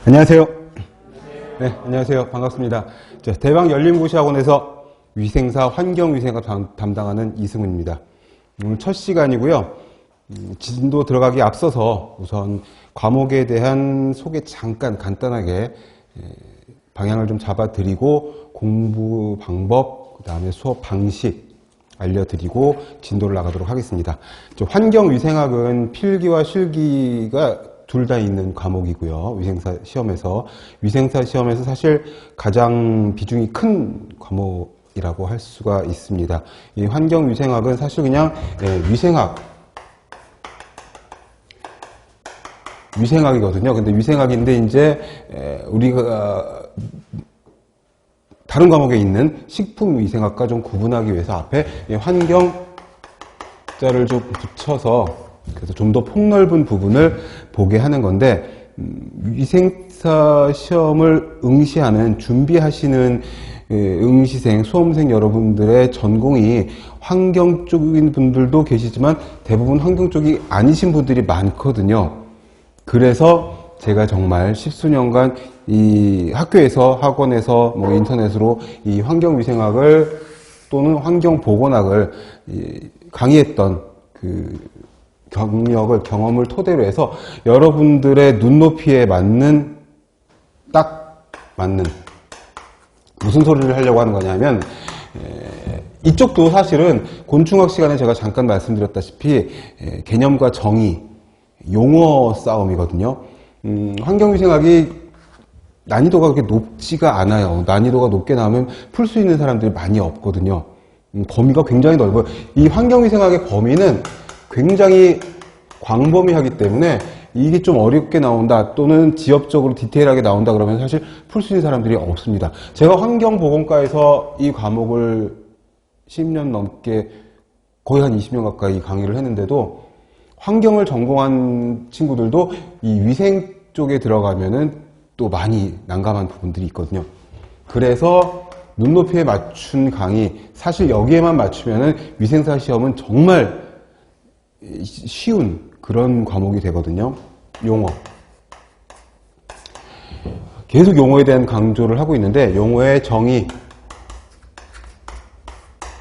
안녕하세요. 네, 안녕하세요. 반갑습니다. 자, 대방열린고시학원에서 위생사 환경위생학 담당하는 이승훈입니다. 오늘 첫 시간이고요. 진도 들어가기 앞서서 우선 과목에 대한 소개 잠깐 간단하게 방향을 좀 잡아드리고 공부 방법, 그 다음에 수업 방식 알려드리고 진도를 나가도록 하겠습니다. 환경위생학은 필기와 실기가 둘 다 있는 과목이고요. 위생사 시험에서 사실 가장 비중이 큰 과목이라고 할 수가 있습니다. 이 환경위생학은 사실 그냥 위생학이거든요. 근데 위생학인데 이제 우리가 다른 과목에 있는 식품위생학과 좀 구분하기 위해서 앞에 환경자를 좀 붙여서 그래서 좀 더 폭넓은 부분을 보게 하는 건데, 위생사 시험을 응시하는, 준비하시는 응시생, 수험생 여러분들의 전공이 환경 쪽인 분들도 계시지만 대부분 환경 쪽이 아니신 분들이 많거든요. 그래서 제가 정말 십수년간 이 학교에서, 학원에서, 인터넷으로 이 환경위생학을 또는 환경보건학을 강의했던 경험을 토대로 해서 여러분들의 눈높이에 딱 맞는 무슨 소리를 하려고 하는 거냐면, 이쪽도 사실은 곤충학 시간에 제가 잠깐 말씀드렸다시피 개념과 정의, 용어 싸움이거든요. 환경위생학이 난이도가 그렇게 높지가 않아요. 난이도가 높게 나오면 풀 수 있는 사람들이 많이 없거든요. 범위가 굉장히 넓어요. 이 환경위생학의 범위는 굉장히 광범위하기 때문에 이게 좀 어렵게 나온다 또는 지역적으로 디테일하게 나온다 그러면 사실 풀 수 있는 사람들이 없습니다. 제가 환경보건과에서 이 과목을 10년 넘게 거의 한 20년 가까이 강의를 했는데도 환경을 전공한 친구들도 이 위생 쪽에 들어가면은 또 많이 난감한 부분들이 있거든요. 그래서 눈높이에 맞춘 강의, 사실 여기에만 맞추면은 위생사 시험은 정말 쉬운 그런 과목이 되거든요. 용어. 계속 용어에 대한 강조를 하고 있는데, 용어의 정의,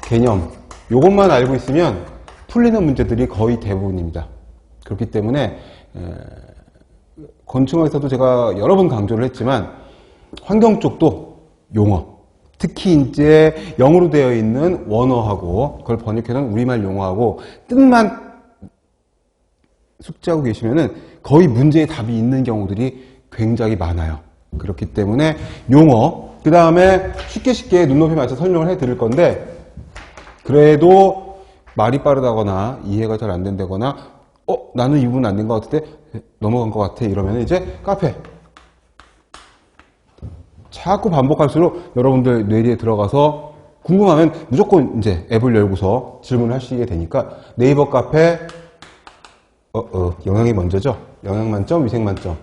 개념, 요것만 알고 있으면 풀리는 문제들이 거의 대부분입니다. 그렇기 때문에 건축학에서도 제가 여러 번 강조를 했지만 환경 쪽도 용어, 특히 이제 영어로 되어 있는 원어하고 그걸 번역해놓은 우리말 용어하고 뜻만 숙지하고 계시면은 거의 문제의 답이 있는 경우들이 굉장히 많아요. 그렇기 때문에 용어, 그 다음에 쉽게 눈높이 맞춰 설명을 해 드릴 건데, 그래도 말이 빠르다거나 이해가 잘 안 된다거나 나는 이 부분 안 된 것 같은데 넘어간 것 같아 이러면 이제 카페 자꾸 반복할수록 여러분들 뇌리에 들어가서 궁금하면 무조건 이제 앱을 열고서 질문을 하시게 되니까 네이버 카페 영양이 먼저죠. 영양 만점, 위생 만점.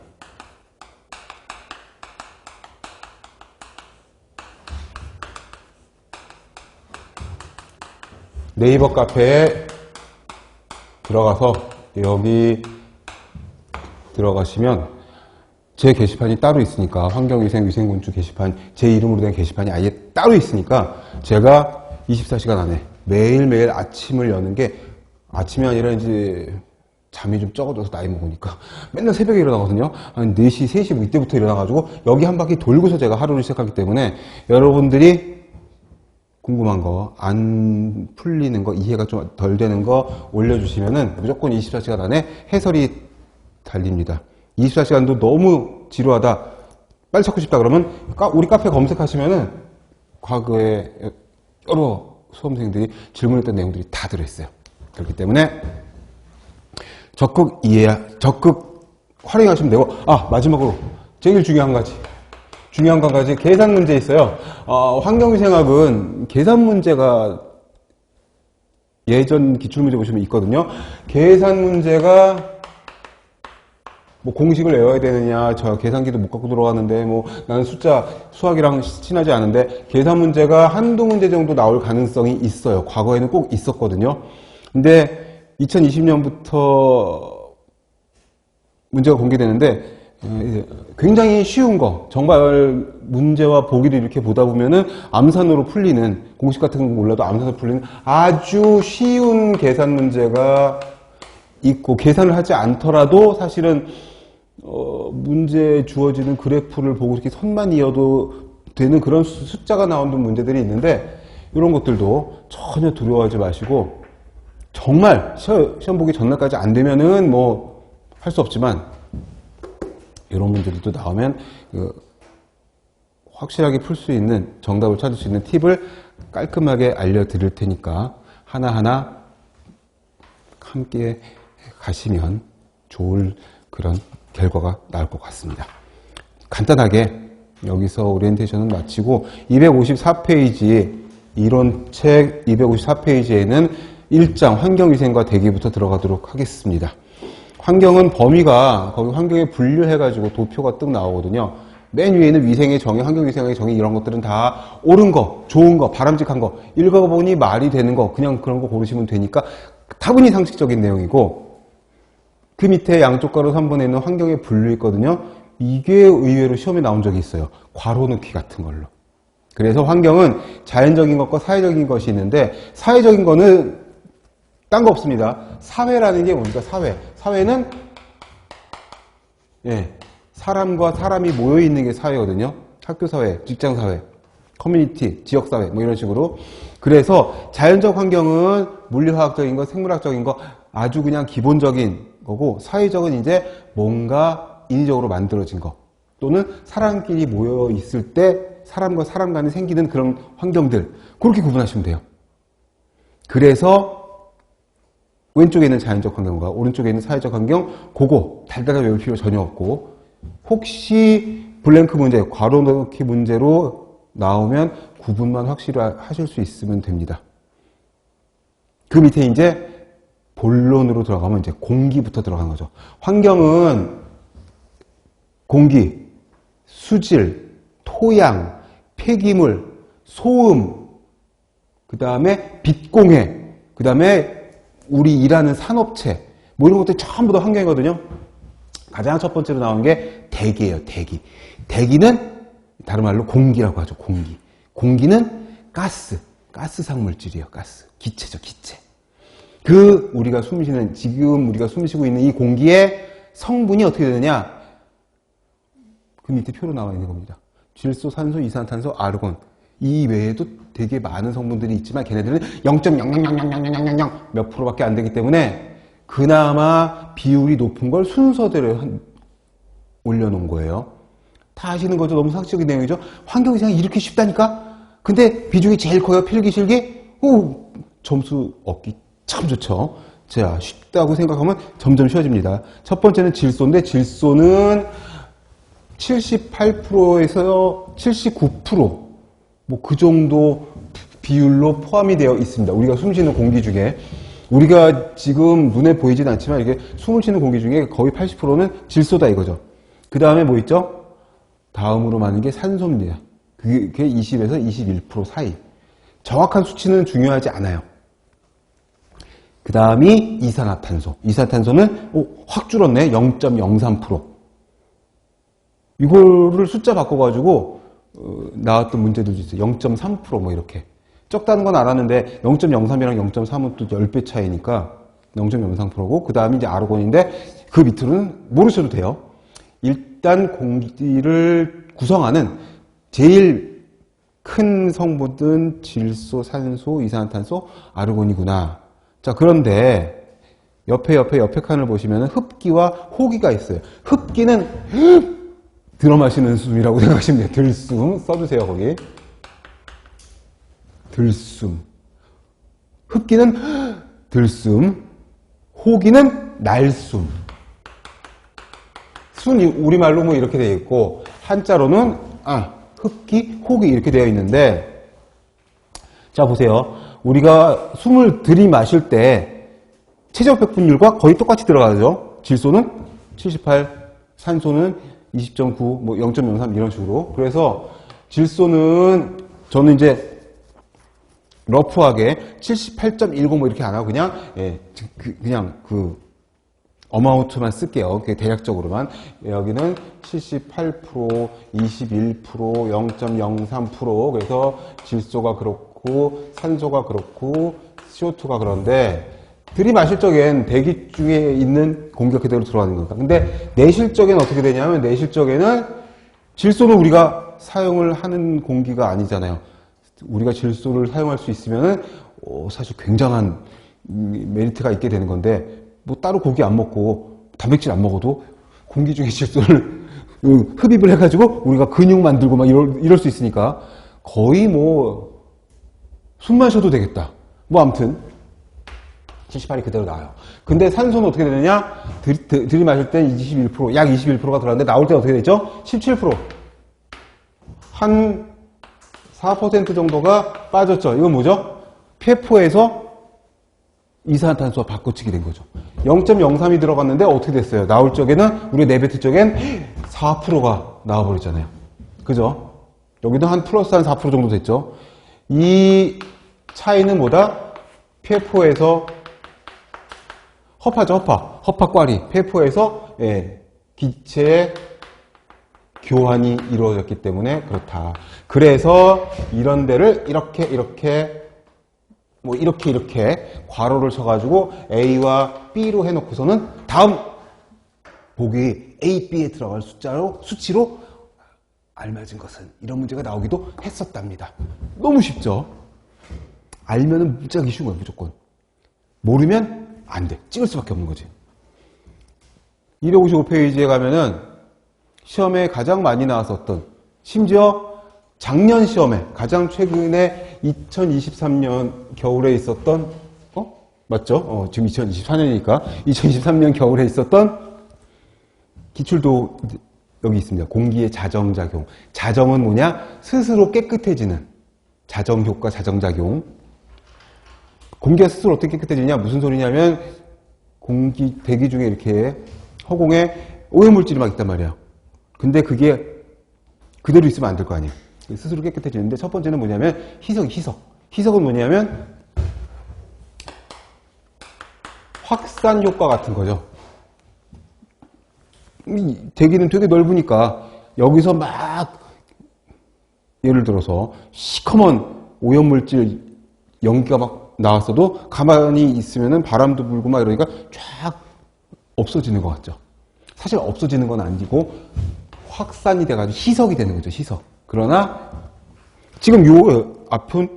네이버 카페에 들어가서 여기 들어가시면 제 게시판이 따로 있으니까, 환경위생, 위생건축 게시판, 제 이름으로 된 게시판이 아예 따로 있으니까 제가 24시간 안에 매일매일 아침을 여는 게, 아침이 아니라 이제 잠이 좀 적어져서 나이 먹으니까 맨날 새벽에 일어나거든요. 한 4시, 3시 뭐 이때부터 일어나가지고 여기 한 바퀴 돌고서 제가 하루를 시작하기 때문에 여러분들이 궁금한 거, 안 풀리는 거, 이해가 좀 덜 되는 거 올려주시면은 무조건 24시간 안에 해설이 달립니다. 24시간도 너무 지루하다, 빨리 찾고 싶다 그러면 우리 카페 검색하시면은 과거에 여러 수험생들이 질문했던 내용들이 다 들어있어요. 그렇기 때문에 적극 활용하시면 되고, 마지막으로 제일 중요한 가지 계산 문제 있어요. 환경위생학은 계산 문제가 예전 기출문제 보시면 있거든요. 계산 문제가 공식을 외워야 되느냐, 저 계산기도 못 갖고 들어가는데 나는 수학이랑 친하지 않은데, 계산 문제가 한두 문제 정도 나올 가능성이 있어요. 과거에는 꼭 있었거든요. 근데 2020년부터 문제가 공개되는데 굉장히 쉬운 거, 정말 문제와 보기를 이렇게 보다 보면은 암산으로 풀리는, 공식 같은 거 몰라도 암산으로 풀리는 아주 쉬운 계산 문제가 있고, 계산을 하지 않더라도 사실은 문제에 주어지는 그래프를 보고 이렇게 선만 이어도 되는 그런 숫자가 나오는 문제들이 있는데, 이런 것들도 전혀 두려워하지 마시고, 정말 시험 보기 전날까지 안 되면은 뭐 할 수 없지만, 이런 문제들도 나오면 확실하게 풀 수 있는, 정답을 찾을 수 있는 팁을 깔끔하게 알려드릴 테니까 하나하나 함께 가시면 좋을 그런 결과가 나올 것 같습니다. 간단하게 여기서 오리엔테이션은 마치고 254페이지 이론책 254페이지에는 1장 환경위생과 대기부터 들어가도록 하겠습니다. 환경은 범위가 거기 환경에 분류해가지고 도표가 뜩 나오거든요. 맨 위에는 위생의 정의, 환경위생의 정의 이런 것들은 다 옳은 거, 좋은 거, 바람직한 거, 읽어보니 말이 되는 거, 그냥 그런 거 고르시면 되니까 다분히 상식적인 내용이고, 그 밑에 양쪽 가로 3번에는 환경의 분류 있거든요. 이게 의외로 시험에 나온 적이 있어요. 괄호 넣기 같은 걸로. 그래서 환경은 자연적인 것과 사회적인 것이 있는데, 사회적인 거는 딴 거 없습니다. 사회라는 게 뭡니까? 사회는 사람과 사람이 모여 있는 게 사회거든요. 학교 사회, 직장 사회, 커뮤니티, 지역 사회 뭐 이런 식으로. 그래서 자연적 환경은 물리화학적인 거, 생물학적인 거 아주 그냥 기본적인 거고, 사회적은 이제 뭔가 인위적으로 만들어진 거, 또는 사람끼리 모여 있을 때 사람과 사람 간에 생기는 그런 환경들, 그렇게 구분하시면 돼요. 그래서 왼쪽에 있는 자연적 환경과 오른쪽에 있는 사회적 환경, 그거 달달하게 외울 필요 전혀 없고, 혹시 블랭크 문제, 괄호 넣기 문제로 나오면 구분만 확실히 하실 수 있으면 됩니다. 그 밑에 이제 본론으로 들어가면 이제 공기부터 들어간 거죠. 환경은 공기, 수질, 토양, 폐기물, 소음, 그 다음에 빛공해, 그 다음에 우리 일하는 산업체, 뭐 이런 것들이 전부 다 환경이거든요. 가장 첫 번째로 나오는 게 대기예요, 대기. 대기는 다른 말로 공기라고 하죠, 공기. 공기는 가스상 물질이에요, 가스. 기체죠, 기체. 우리가 숨쉬는, 지금 우리가 숨쉬고 있는 이 공기의 성분이 어떻게 되느냐? 그 밑에 표로 나와 있는 겁니다. 질소, 산소, 이산화탄소, 아르곤. 이 외에도 되게 많은 성분들이 있지만 걔네들은 0.000000 몇 프로밖에 안 되기 때문에 그나마 비율이 높은 걸 순서대로 올려놓은 거예요. 다 아시는 거죠? 너무 상식적인 내용이죠? 환경위생이 이렇게 쉽다니까? 근데 비중이 제일 커요. 필기실기? 점수 얻기 참 좋죠. 자, 쉽다고 생각하면 점점 쉬워집니다. 첫 번째는 질소인데, 질소는 78%에서 79%, 뭐 그 정도 비율로 포함이 되어 있습니다. 우리가 숨쉬는 공기 중에. 우리가 지금 눈에 보이진 않지만 이게 숨을 쉬는 공기 중에 거의 80%는 질소다 이거죠. 그 다음에 뭐 있죠? 다음으로 많은 게 산소입니다. 그게 20에서 21% 사이. 정확한 수치는 중요하지 않아요. 그 다음이 이산화탄소. 이산화탄소는 확 줄었네. 0.03%. 이거를 숫자 바꿔가지고 나왔던 문제들도 있어요. 0.3% 뭐 이렇게. 적다는 건 알았는데 0.03이랑 0.3은 또 10배 차이니까 0.03%고, 그 다음이 이제 아르곤인데 그 밑으로는 모르셔도 돼요. 일단 공기를 구성하는 제일 큰 성분은 질소, 산소, 이산화탄소, 아르곤이구나. 자, 그런데 옆에 칸을 보시면 흡기와 호기가 있어요. 흡기는 들어 마시는 숨이라고 생각하시면 돼요. 들숨 써주세요, 거기. 들숨. 흡기는 들숨, 호기는 날숨. 순이 우리말로 뭐 이렇게 되어 있고, 한자로는 흡기, 호기 이렇게 되어 있는데, 자 보세요. 우리가 숨을 들이마실 때 최저 백분율과 거의 똑같이 들어가죠. 질소는 78, 산소는 20.9, 뭐 0.03 이런 식으로. 그래서 질소는 저는 이제 러프하게 78.10 뭐 이렇게 안 하고 그냥 어마운트만 쓸게요. 대략적으로만. 여기는 78%, 21%, 0.03%. 그래서 질소가 그렇고, 산소가 그렇고, CO2가 그런데, 들이마실 적엔 대기 중에 있는 공기가 그대로 들어가는 겁니다. 근데 내실 적에는 어떻게 되냐면, 내실 적에는 질소는 우리가 사용을 하는 공기가 아니잖아요. 우리가 질소를 사용할 수 있으면은, 사실 굉장한 메리트가 있게 되는 건데, 뭐 따로 고기 안 먹고 단백질 안 먹어도 공기 중에 질소를 흡입을 해가지고 우리가 근육 만들고 막 이럴 수 있으니까 거의 뭐 숨만 쉬어도 되겠다. 뭐 아무튼 78이 그대로 나와요. 근데 산소는 어떻게 되느냐? 들이마실 때 21%, 약 21%가 들어가는데 나올 때 어떻게 되죠? 17%. 한 4% 정도가 빠졌죠. 이건 뭐죠? 폐포에서 이산화탄소와 바꿔치기 된 거죠. 0.03이 들어갔는데 어떻게 됐어요? 나올 적에는, 우리 내뱉을 적엔 4%가 나와버렸잖아요. 그죠? 여기도 한 플러스 한 4% 정도 됐죠. 이 차이는 뭐다? 폐포에서 허파죠, 허파과리. 폐포에서 기체의 교환이 이루어졌기 때문에 그렇다. 그래서 이런 데를 이렇게 괄호를 쳐가지고 A와 B로 해놓고서는 다음 보기 A, B에 들어갈 수치로 알맞은 것은 이런 문제가 나오기도 했었답니다. 너무 쉽죠? 알면은 무지하게 쉬운 거예요, 무조건. 모르면 안 돼. 찍을 수밖에 없는 거지. 255페이지에 가면은 시험에 가장 많이 나왔었던, 심지어 작년 시험에 가장 최근에 2023년 겨울에 있었던, 맞죠? 지금 2024년이니까 2023년 겨울에 있었던 기출도 여기 있습니다. 공기의 자정작용. 자정은 뭐냐? 스스로 깨끗해지는 자정효과, 자정작용. 공기가 스스로 어떻게 깨끗해지냐? 무슨 소리냐면 대기 중에 이렇게 허공에 오염물질이 막 있단 말이야. 근데 그게 그대로 있으면 안 될 거 아니에요. 스스로 깨끗해지는데 첫 번째는 뭐냐면 희석은 뭐냐면 확산 효과 같은 거죠. 대기는 되게 넓으니까 여기서 막 예를 들어서 시커먼 오염물질 연기가 막 나왔어도 가만히 있으면은 바람도 불고 막 이러니까 쫙 없어지는 것 같죠. 사실 없어지는 건 아니고 확산이 돼가지고 희석이 되는 거죠. 희석. 그러나 지금 요 앞은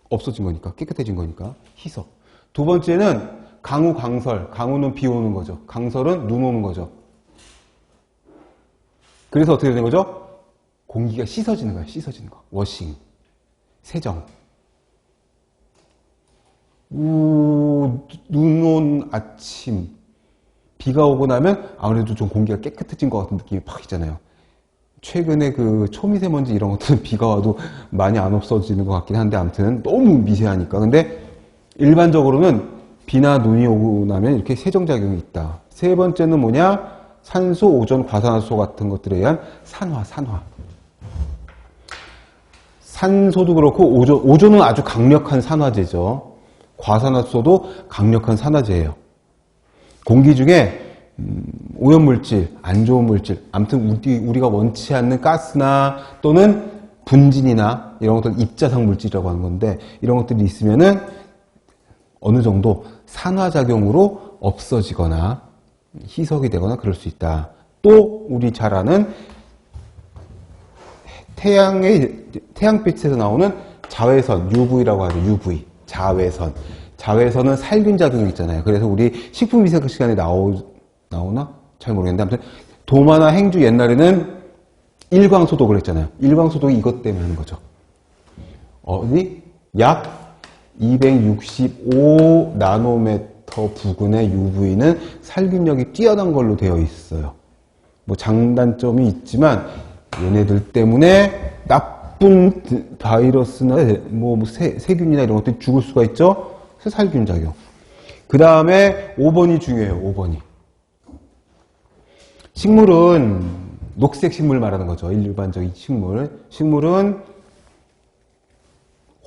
없어진 거니까, 깨끗해진 거니까 희석. 두 번째는 강우, 강설. 강우는 비 오는 거죠. 강설은 눈 오는 거죠. 그래서 어떻게 되는 거죠? 공기가 씻어지는 거예요. 씻어지는 거. 워싱. 세정. 눈 온 아침. 비가 오고 나면 아무래도 좀 공기가 깨끗해진 것 같은 느낌이 팍 있잖아요. 최근에 그 초미세먼지 이런 것들은 비가 와도 많이 안 없어지는 것 같긴 한데 아무튼 너무 미세하니까. 근데 일반적으로는 비나 눈이 오고 나면 이렇게 세정작용이 있다. 세 번째는 뭐냐? 산소, 오존, 과산화수소 같은 것들에 의한 산화. 산소도 그렇고 오존은 아주 강력한 산화제죠. 과산화수소도 강력한 산화제예요. 공기 중에 오염물질, 안 좋은 물질, 아무튼 우리가 원치 않는 가스나 또는 분진이나 이런 것들 입자상 물질이라고 하는 건데 이런 것들이 있으면은 어느 정도 산화작용으로 없어지거나 희석이 되거나 그럴 수 있다. 또 우리 잘 아는 태양빛에서 나오는 자외선, UV라고 하죠. UV, 자외선. 자외선은 살균 작용이 있잖아요. 그래서 우리 식품위생 시간에 나오나? 잘 모르겠는데 아무튼 도마나 행주 옛날에는 일광소독을 했잖아요. 일광소독이 이것 때문에 하는 거죠. 어디? 약 265 나노미터 부근의 UV는 살균력이 뛰어난 걸로 되어 있어요. 뭐 장단점이 있지만 얘네들 때문에 나쁜 바이러스나 세균이나 이런 것들이 죽을 수가 있죠. 살균 작용. 그 다음에 5번이 중요해요. 5번이. 식물은 녹색 식물 말하는 거죠. 일반적인 식물. 식물은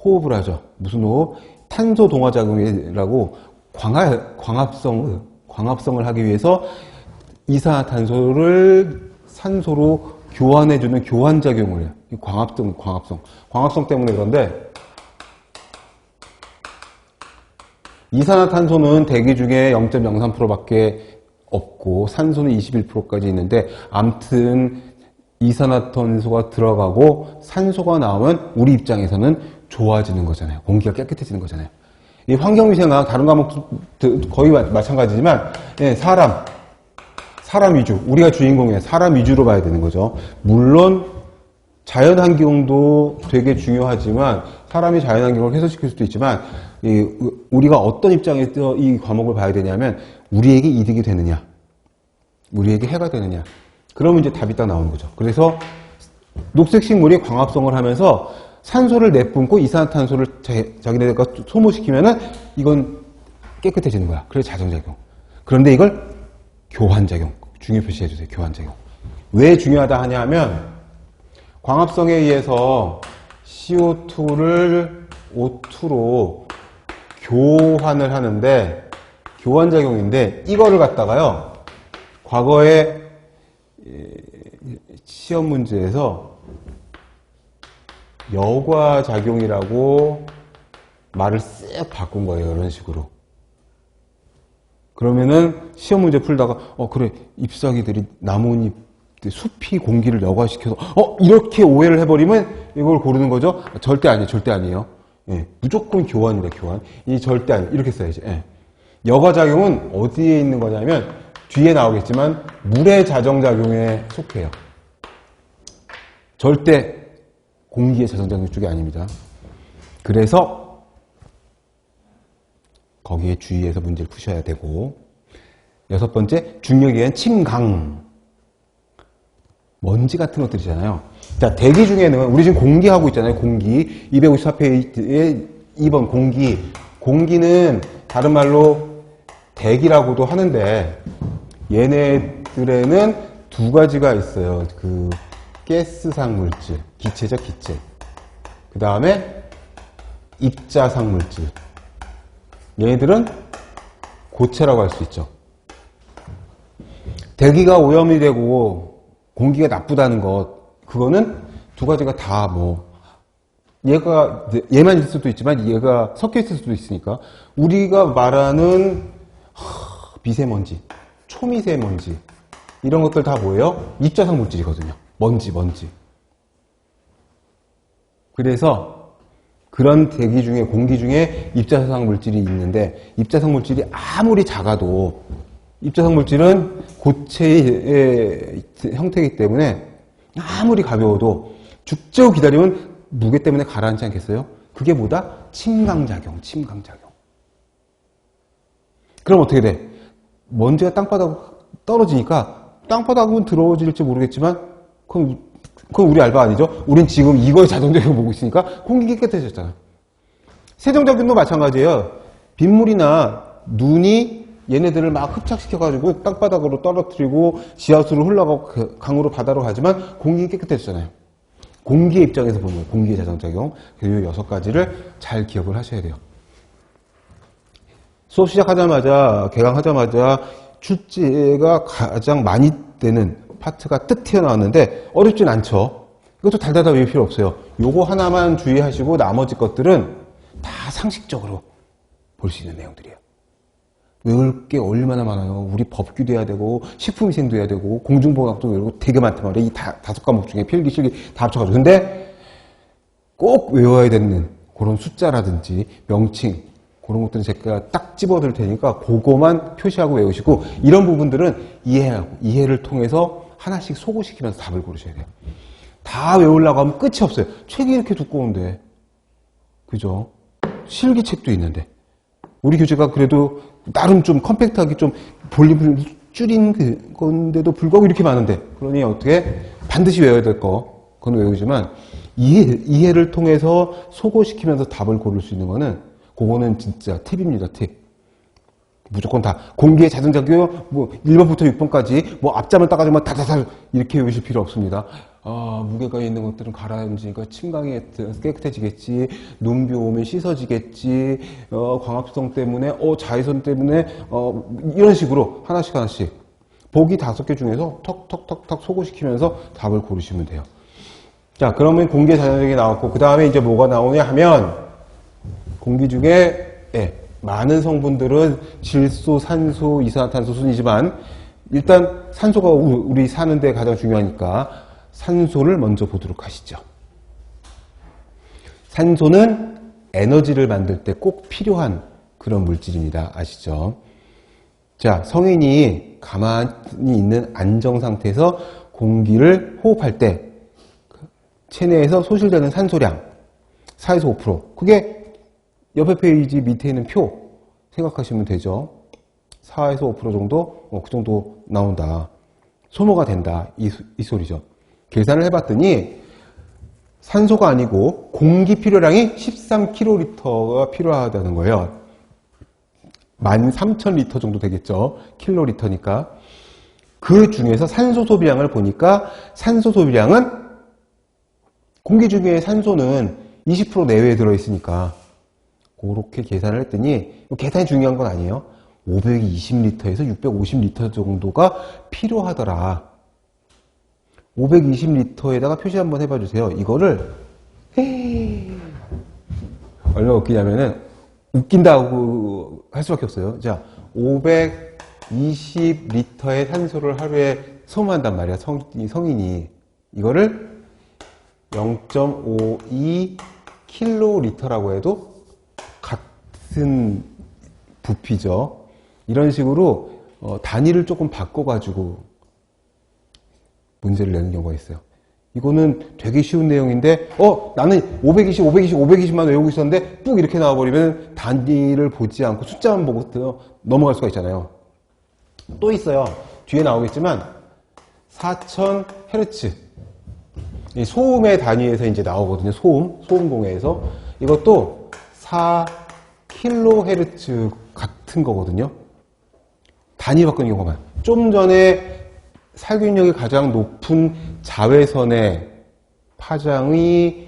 호흡을 하죠. 무슨 호흡? 탄소 동화 작용이라고 광합성 광합성을 하기 위해서 이산화탄소를 산소로 교환해주는 교환작용을 해요. 광합성 때문에 그런데, 이산화탄소는 대기 중에 0.03%밖에 없고 산소는 21%까지 있는데, 암튼 이산화탄소가 들어가고 산소가 나오면 우리 입장에서는 좋아지는 거잖아요. 공기가 깨끗해지는 거잖아요. 이 환경위생학 다른 과목도 거의 마찬가지지만, 예, 사람 위주, 우리가 주인공이에요. 사람 위주로 봐야 되는 거죠. 물론 자연환경도 되게 중요하지만, 사람이 자연환경을 훼손시킬 수도 있지만, 우리가 어떤 입장에서 이 과목을 봐야 되냐면, 우리에게 이득이 되느냐, 우리에게 해가 되느냐, 그러면 이제 답이 딱 나오는 거죠. 그래서 녹색 식물이 광합성을 하면서 산소를 내뿜고 이산화탄소를 자기네가 소모시키면은 이건 깨끗해지는 거야. 그래서 자정작용. 그런데 이걸 교환작용, 중요 표시해 주세요. 교환작용. 왜 중요하다 하냐면, 광합성에 의해서 CO2를 O2로 교환을 하는데, 교환작용인데, 이거를 갖다가요, 과거에 시험 문제에서 여과작용이라고 말을 쓱 바꾼 거예요. 이런 식으로. 그러면은 시험 문제 풀다가 그래, 잎사귀들이 나뭇잎 숲이 공기를 여과시켜서 이렇게 오해를 해버리면 이걸 고르는 거죠. 절대 아니에요. 절대 아니에요. 예, 무조건 교환이다. 교환. 이 절대 아니에요. 이렇게 써야지. 예. 여과작용은 어디에 있는 거냐면 뒤에 나오겠지만 물의 자정작용에 속해요. 절대 공기의 자정작용 쪽이 아닙니다. 그래서 거기에 주의해서 문제를 푸셔야 되고, 6번째, 중력에 의한 침강. 먼지 같은 것들이잖아요. 자, 대기 중에는 우리 지금 공기하고 있잖아요. 공기. 254페이지에 2번 공기. 공기는 다른 말로 대기라고도 하는데, 얘네들에는 두 가지가 있어요. 그 가스상 물질, 기체죠, 기체. 그 다음에 입자상 물질. 얘네들은 고체라고 할 수 있죠. 대기가 오염이 되고 공기가 나쁘다는 것, 그거는 두 가지가 다 얘만 있을 수도 있지만 얘가 섞여 있을 수도 있으니까, 우리가 말하는 미세먼지, 초미세먼지, 이런 것들 다 뭐예요? 입자상 물질이거든요. 먼지. 그래서 그런 대기 중에, 공기 중에 입자상 물질이 있는데, 입자상 물질이 아무리 작아도, 입자상 물질은 고체의 형태이기 때문에 아무리 가벼워도 죽자고 기다리면 무게 때문에 가라앉지 않겠어요? 그게 뭐다? 침강작용. 그럼 어떻게 돼? 먼지가 땅바닥 떨어지니까 땅바닥은 들어질지 모르겠지만 그건 우리 알바 아니죠? 우린 지금 이거의 자정작용을 보고 있으니까 공기 깨끗해졌잖아. 세정작용도 마찬가지예요. 빗물이나 눈이 얘네들을 막 흡착시켜가지고 땅바닥으로 떨어뜨리고 지하수로 흘러가고 강으로 바다로 가지만 공기 깨끗해졌잖아요. 공기의 입장에서 보는 거예요. 공기의 자정작용. 그리고 6가지를 잘 기억을 하셔야 돼요. 수업 시작하자마자, 개강하자마자 출제가 가장 많이 되는 파트가 뜻 튀어나왔는데 어렵진 않죠. 이것도 달달달 외울 필요 없어요. 요거 하나만 주의하시고 나머지 것들은 다 상식적으로 볼 수 있는 내용들이에요. 외울 게 얼마나 많아요. 우리 법규도 해야 되고 식품위생도 해야 되고 공중보건학도 외우고 되게 많단 말이에요. 이 5과목 중에 필기, 실기 다 합쳐가지고. 근데 꼭 외워야 되는 그런 숫자라든지 명칭, 그런 것들은 제가 딱 집어들 테니까 그거만 표시하고 외우시고, 이런 부분들은 이해하고 이해를 통해서 하나씩 소구시키면서 답을 고르셔야 돼요. 다 외우려고 하면 끝이 없어요. 책이 이렇게 두꺼운데, 그죠? 실기책도 있는데, 우리 교재가 그래도 나름 좀 컴팩트하게 좀 볼륨을 줄인 건데도 불구하고 이렇게 많은데, 그러니 어떻게 반드시 외워야 될 거, 그건 외우지만 이해를 통해서 소구시키면서 답을 고를 수 있는 거는, 그거는 진짜 팁입니다. 팁. 무조건 다 공기의 자정작용 1번부터 6번까지 앞잠을 따가지고 다다다 이렇게 외우실 필요 없습니다. 무게가 있는 것들은 가라앉으니까 침강이 깨끗해지겠지, 눈비 오면 씻어지겠지, 광합성 때문에, 자외선 때문에, 이런 식으로 하나씩 보기 5개 중에서 턱 소구시키면서 답을 고르시면 돼요. 자, 그러면 공기의 잔여력이 나왔고, 그 다음에 이제 뭐가 나오냐 하면, 공기 중에, 많은 성분들은 질소, 산소, 이산화탄소 순이지만, 일단 산소가 우리 사는데 가장 중요하니까, 산소를 먼저 보도록 하시죠. 산소는 에너지를 만들 때 꼭 필요한 그런 물질입니다. 아시죠? 자, 성인이 가만히 있는 안정 상태에서 공기를 호흡할 때 체내에서 소실되는 산소량 4에서 5%. 그게 옆에 페이지 밑에 있는 표 생각하시면 되죠. 4에서 5% 정도? 그 정도 나온다. 소모가 된다. 이 소리죠. 계산을 해봤더니 산소가 아니고 공기 필요량이 13kL가 필요하다는 거예요. 13,000L 정도 되겠죠. 킬로리터니까. 그 중에서 산소 소비량을 보니까 산소 소비량은 공기 중에 산소는 20% 내외에 들어있으니까 그렇게 계산을 했더니 계산이 중요한 건 아니에요. 520L에서 650L 정도가 필요하더라. 520L에다가 표시 한번 해봐 주세요. 이거를 얼마나 웃기냐면은 웃긴다고 할 수밖에 없어요. 자, 520L의 산소를 하루에 소모한단 말이야. 성인이 이거를 0.52kL라고 해도 같은 부피죠. 이런 식으로 단위를 조금 바꿔가지고 문제를 내는 경우가 있어요. 이거는 되게 쉬운 내용인데 나는 520만 외우고 있었는데 뚝 이렇게 나와버리면 단위를 보지 않고 숫자만 보고 넘어갈 수가 있잖아요. 또 있어요. 뒤에 나오겠지만 4000Hz 이 소음의 단위에서 이제 나오거든요. 소음공해에서 이것도 4kHz 같은 거거든요. 단위 바꾸는 경우만. 좀 전에 살균력이 가장 높은 자외선의 파장이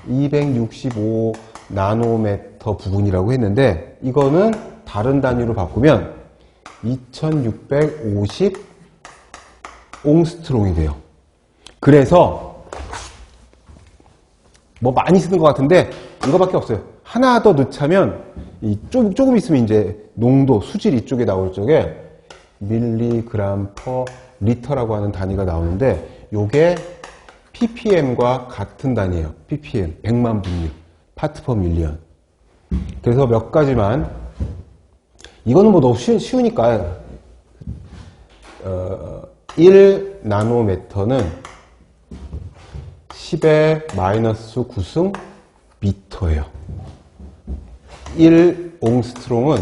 265 나노미터 부근이라고 했는데 이거는 다른 단위로 바꾸면 2650 옹스트롱이 돼요. 그래서 뭐 많이 쓰는 것 같은데 이거밖에 없어요. 하나 더 넣자면 조금 있으면 이제 농도, 수질 이쪽에 나올 적에 밀리그램 퍼 리터라고 하는 단위가 나오는데 요게 ppm과 같은 단위예요. ppm 100만 분율 파트 퍼 밀리언. 그래서 몇 가지만 이거는 뭐 너무 쉬우니까 1 나노미터는 10의 마이너스 9승 미터예요. 1 옹스트롱은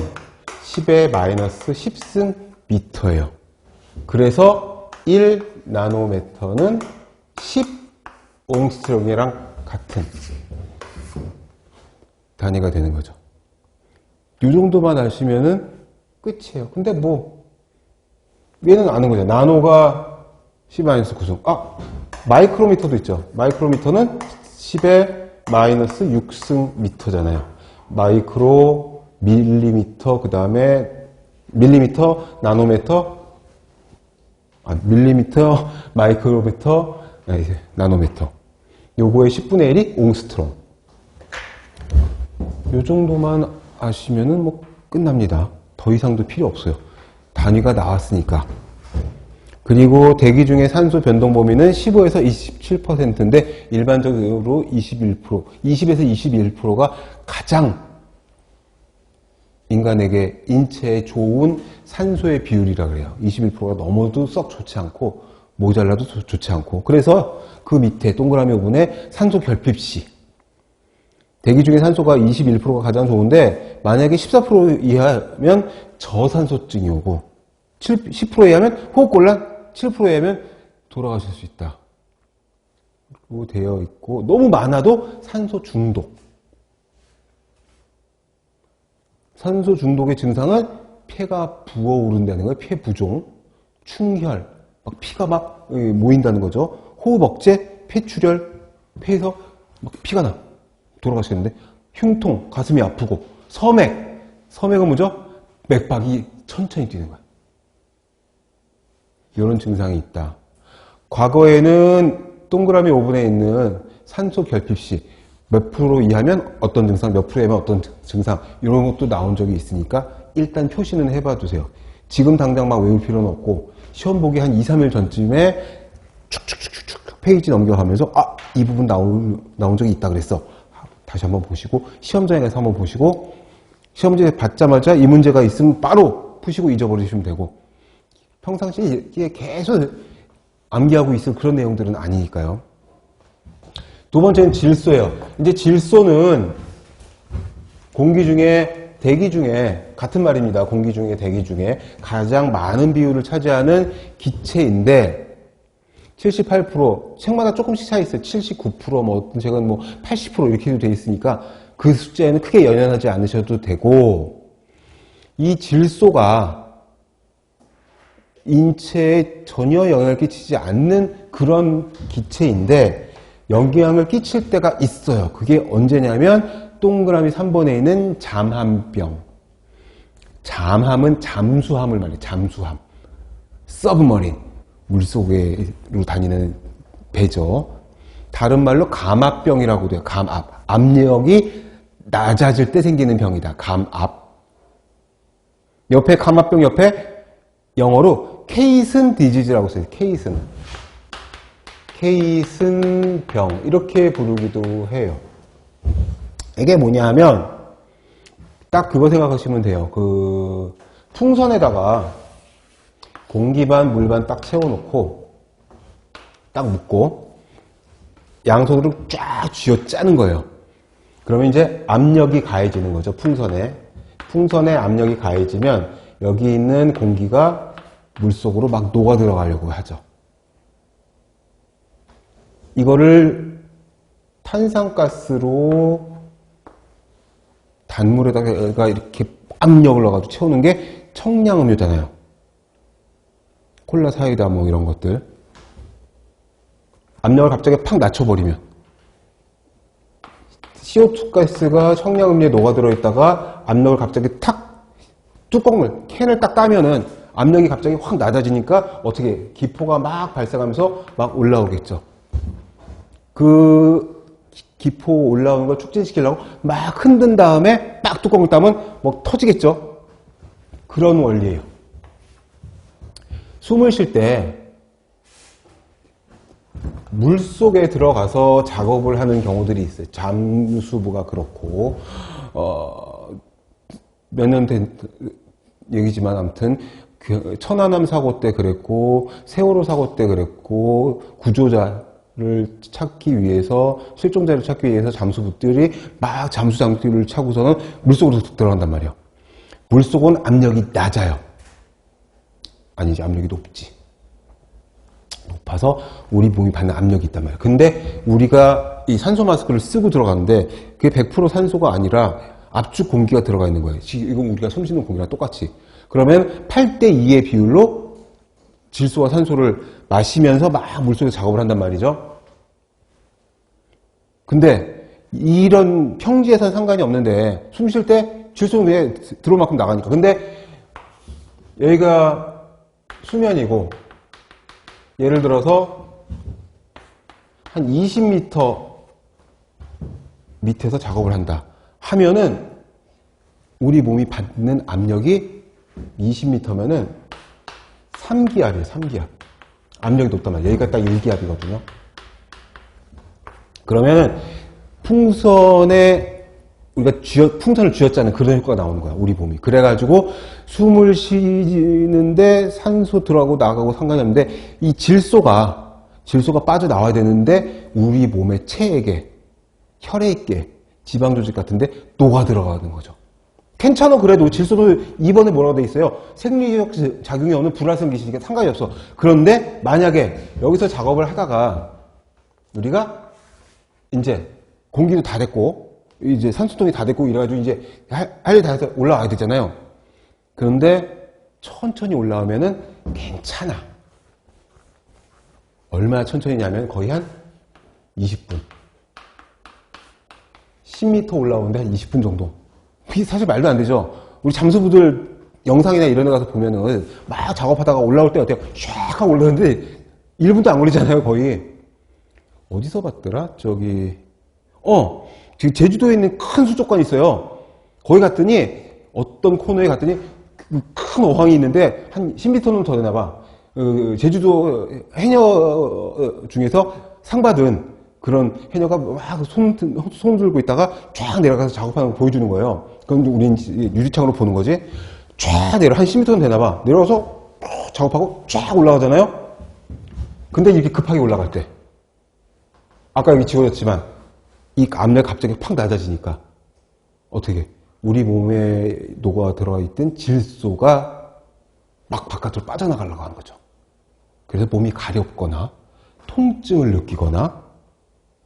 10의 마이너스 10승 미터예요. 그래서 1 나노미터는 10 옹스트롱이랑 같은 단위가 되는 거죠. 이 정도만 아시면은 끝이에요. 근데 뭐 얘는 아는 거죠. 나노가 10-9승. 마이크로미터도 있죠. 마이크로미터는 10의 마이너스 6승 미터잖아요. 마이크로, 밀리미터, 그 다음에 밀리미터, 나노미터, 밀리미터, 마이크로미터, 나노미터. 요거의 10분의 1이 옹스트롱. 요 정도만 아시면은 뭐 끝납니다. 더 이상도 필요 없어요. 단위가 나왔으니까. 그리고 대기 중에 산소 변동 범위는 15에서 27%인데 일반적으로 21%, 20에서 21%가 가장 인간에게 인체에 좋은 산소의 비율이라 그래요. 21%가 넘어도 썩 좋지 않고 모자라도 좋지 않고. 그래서 그 밑에 동그라미 부분에 산소 결핍시. 대기 중에 산소가 21%가 가장 좋은데 만약에 14% 이하면 저산소증이 오고 10% 이하면 호흡곤란, 7% 이하면 돌아가실 수 있다. 고 되어 있고 너무 많아도 산소 중독. 산소 중독의 증상은 폐가 부어오른다는 거예요. 폐 부종, 충혈, 막 피가 막 모인다는 거죠. 호흡 억제, 폐출혈, 폐에서 막 피가 나. 돌아가시겠는데? 흉통, 가슴이 아프고, 섬액은 뭐죠? 맥박이 천천히 뛰는 거야. 이런 증상이 있다. 과거에는 동그라미 5분에 있는 산소 결핍시 몇 프로 이하면 어떤 증상, 몇 프로 이하면 어떤 증상 이런 것도 나온 적이 있으니까 일단 표시는 해봐 두세요. 지금 당장 막 외울 필요는 없고 시험 보기 한 2, 3일 전쯤에 축축축축 페이지 넘겨가면서 이 부분 나온 적이 있다 그랬어. 다시 한번 보시고 시험장에 가서 한번 보시고 시험지에 받자마자 이 문제가 있으면 바로 푸시고 잊어버리시면 되고 평상시에 계속 암기하고 있을 그런 내용들은 아니니까요. 두 번째는 질소예요. 이제 질소는 대기 중에 같은 말입니다. 공기 중에 대기 중에 가장 많은 비율을 차지하는 기체인데 78%, 책마다 조금씩 차이 있어요. 79%, 뭐 어떤 책은 뭐 80% 이렇게도 돼 있으니까 그 숫자에는 크게 연연하지 않으셔도 되고 이 질소가 인체에 전혀 영향을 끼치지 않는 그런 기체인데 영향을 끼칠 때가 있어요. 그게 언제냐면 동그라미 3번에 있는 잠함병. 잠함은 잠수함을 말해요. 잠수함. 서브머린. 물속으로 다니는 배죠. 다른 말로 감압병이라고도 해요. 감압. 압력이 낮아질 때 생기는 병이다. 감압. 옆에 감압병 옆에 영어로 케이슨 디지즈라고 써요. 케이슨병 이렇게 부르기도 해요. 이게 뭐냐 하면 딱 그거 생각하시면 돼요. 그 풍선에다가 공기 반, 물 반 딱 채워놓고 딱 묶고 양손으로 쫙 쥐어 짜는 거예요. 그러면 이제 압력이 가해지는 거죠. 풍선에 압력이 가해지면 여기 있는 공기가 물속으로 막 녹아 들어가려고 하죠. 이거를 탄산가스로 단물에다가 이렇게 압력을 넣어가지고 채우는 게 청량음료잖아요. 콜라, 사이다 뭐 이런 것들. 압력을 갑자기 팍 낮춰버리면 CO2 가스가 청량음료에 녹아들어 있다가 압력을 갑자기 탁 캔을 딱 따면은 압력이 갑자기 확 낮아지니까 어떻게 기포가 막 발생하면서 막 올라오겠죠. 그 기포 올라오는 걸 촉진시키려고 막 흔든 다음에 딱 뚜껑을 따면 뭐 터지겠죠. 그런 원리예요. 숨을 쉴 때 물속에 들어가서 작업을 하는 경우들이 있어요. 잠수부가 그렇고 몇 년 된 얘기지만 아무튼 그 천안함 사고 때 그랬고 세월호 사고 때 그랬고 구조자를 찾기 위해서 실종자를 찾기 위해서 잠수부들이 막 잠수장비를 차고서는 물속으로 들어간단 말이에요. 물속은 압력이 낮아요. 아니지, 압력이 높지. 높아서 우리 몸이 받는 압력이 있단 말이에요. 근데 우리가 이 산소 마스크를 쓰고 들어가는데 그게 100% 산소가 아니라 압축 공기가 들어가 있는 거예요. 이건 우리가 숨 쉬는 공기랑 똑같이. 그러면 8대2의 비율로 질소와 산소를 마시면서 막 물속에서 작업을 한단 말이죠. 근데 이런 평지에서는 상관이 없는데 숨 쉴 때 질소는 그냥 들어올 만큼 나가니까. 근데 여기가 수면이고 예를 들어서 한 20m 밑에서 작업을 한다 하면은 우리 몸이 받는 압력이 20m면은 3기압이에요. 3기압. 압력이 높단 말이에요. 여기가 딱 1기압이거든요. 그러면은 풍선에 우리가 풍선을 쥐었잖아요. 그런 효과가 나오는 거야. 우리 몸이. 그래가지고 숨을 쉬는데 산소 들어가고 나가고 상관이 없는데 이 질소가 빠져나와야 되는데 우리 몸의 체액에 혈액에 지방 조직 같은데 녹아 들어가는 거죠. 괜찮아. 그래도 질소도 2번에 뭐라고 돼 있어요? 생리적 작용이 없는 불활성 기시니까 상관이 없어. 그런데 만약에 여기서 작업을 하다가 우리가 이제 공기도 다 됐고 이제 산소통이 다 됐고 이래가지고 이제 할 일 다 해서 올라와야 되잖아요. 그런데 천천히 올라오면은 괜찮아. 얼마나 천천히냐면 거의 한 20분. 10m 올라오는데 한 20분 정도. 사실 말도 안 되죠. 우리 잠수부들 영상이나 이런 데 가서 보면은 막 작업하다가 올라올 때 어때요? 샥 하고 올라오는데 1분도 안 걸리잖아요, 거의. 어디서 봤더라? 지금 제주도에 있는 큰 수족관이 있어요. 거기 갔더니 어떤 코너에 갔더니 큰 어항이 있는데 한 10m는 더 되나 봐. 제주도 해녀 중에서 상 받은 그런 해녀가 막 손 들고 있다가 쫙 내려가서 작업하는 걸 보여주는 거예요. 그럼 우린 유리창으로 보는 거지. 쫙 한 10m는 되나 봐. 내려가서 작업하고 쫙 올라가잖아요. 근데 이렇게 급하게 올라갈 때 아까 여기 지워졌지만 이 압력이 갑자기 팍 낮아지니까 어떻게 우리 몸에 녹아 들어가 있던 질소가 막 바깥으로 빠져나가려고 하는 거죠. 그래서 몸이 가렵거나 통증을 느끼거나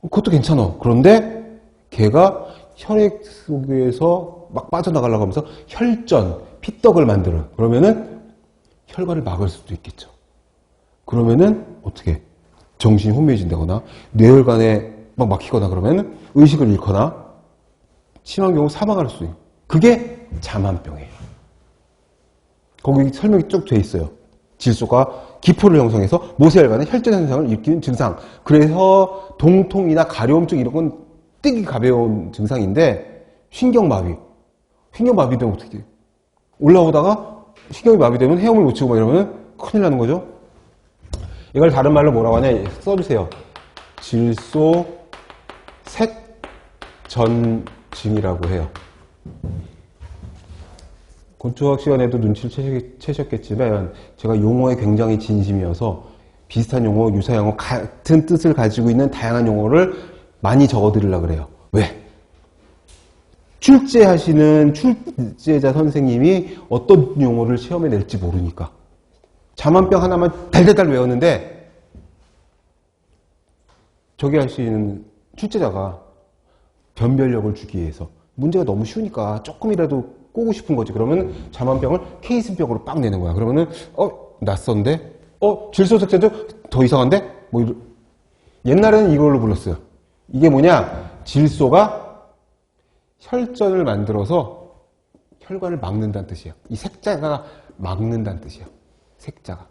그것도 괜찮아. 그런데 걔가 혈액 속에서 막 빠져나가려고 하면서 혈전, 피떡을 만들어. 그러면은 혈관을 막을 수도 있겠죠. 그러면은 어떻게 정신이 혼미해진다거나 뇌혈관에 막 막히거나 그러면 의식을 잃거나 심한 경우 사망할 수 있어요. 그게 자만병이에요. 거기 설명이 쭉 돼 있어요. 질소가 기포를 형성해서 모세혈관에 혈전 현상을 일으키는 증상. 그래서 동통이나 가려움증 이런 건 되게 가벼운 증상인데 신경마비 되면 어떻게 돼요? 올라오다가 신경이 마비되면 헤엄을 못 치고 막 이러면 큰일 나는 거죠. 이걸 다른 말로 뭐라고 하냐 써주세요. 질소 색전증이라고 해요. 곤충학 시간에도 눈치를 채셨겠지만 제가 용어에 굉장히 진심이어서 비슷한 용어, 유사 용어, 같은 뜻을 가지고 있는 다양한 용어를 많이 적어드리려고 그래요. 왜? 출제하시는 출제자 선생님이 어떤 용어를 시험에 낼지 모르니까. 자만병 하나만 달달달 외웠는데 저기 하시는 출제자가 변별력을 주기 위해서 문제가 너무 쉬우니까 조금이라도 꼬고 싶은 거지. 그러면 자만병을 케이스병으로 빡 내는 거야. 그러면은 낯선데? 질소색전증? 더 이상한데? 옛날에는 이걸로 불렀어요. 이게 뭐냐? 질소가 혈전을 만들어서 혈관을 막는다는 뜻이에요. 이 색자가 막는다는 뜻이에요. 색자가.